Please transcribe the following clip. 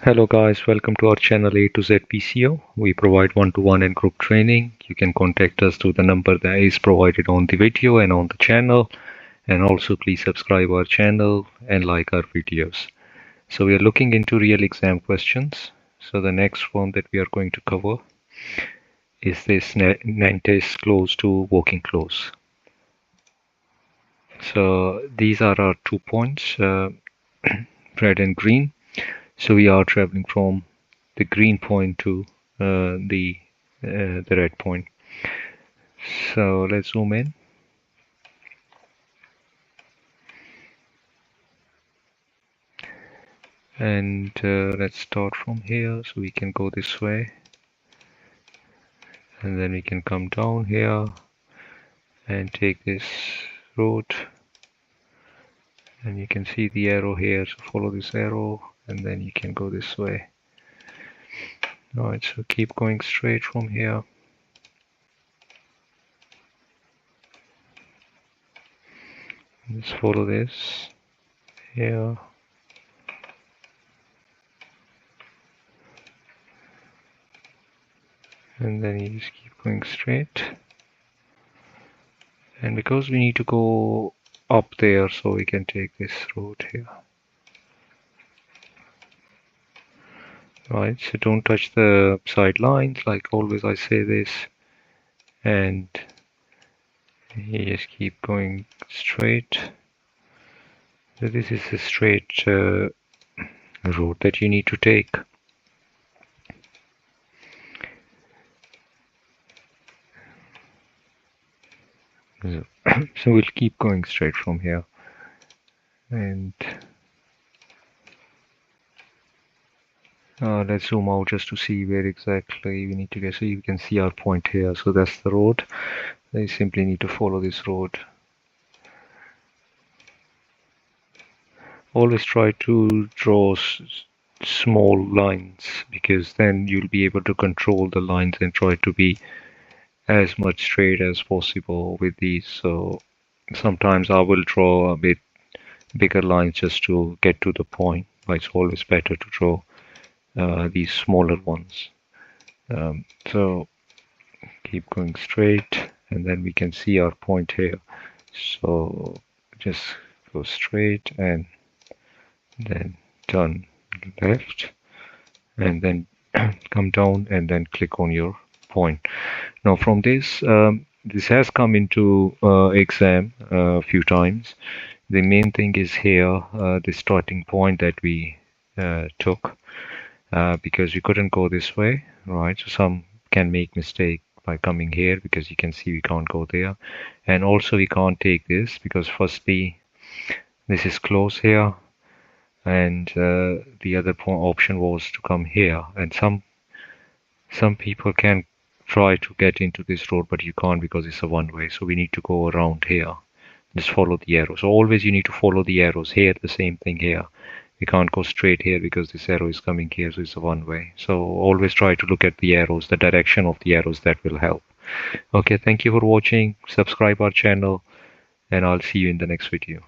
Hello guys, welcome to our channel A to Z PCO. We provide one-to-one and group training. You can contact us through the number that is provided on the video and on the channel. And also please subscribe our channel and like our videos. So we are looking into real exam questions. So the next one that we are going to cover is this Nantes Close to Walking Close. So these are our 2 points, red and green. So we are traveling from the green point to the red point. So let's zoom in. And let's start from here. So we can go this way. And then we can come down here and take this road. And you can see the arrow here. So follow this arrow and then you can go this way. Alright, so keep going straight from here. Just follow this here. And then you just keep going straight. And because we need to go up there, so we can take this road here. Right, so don't touch the side lines, like always I say this. And you just keep going straight. So this is a straight road that you need to take. So we'll keep going straight from here. And let's zoom out just to see where exactly we need to get. So you can see our point here. So that's the road. You simply need to follow this road. Always try to draw small lines, because then you'll be able to control the lines and try to be as much straight as possible with these. So sometimes I will draw a bit bigger lines just to get to the point, but it's always better to draw these smaller ones. So keep going straight, and then we can see our point here. So just go straight and then turn left, and then come down and then click on your point. Now from this, this has come into exam a few times. The main thing is here, the starting point that we took, because we couldn't go this way, right? So some can make mistake by coming here, because you can see we can't go there. And also we can't take this because firstly this is close here, and the other option was to come here. And some people can try to get into this road, but you can't because it's a one-way. So we need to go around here. Just follow the arrow. So always you need to follow the arrows. Here the same thing here. We can't go straight here because this arrow is coming here, so it's a one-way. So always try to look at the arrows, the direction of the arrows. That will help. Okay, thank you for watching. Subscribe our channel, and I'll see you in the next video.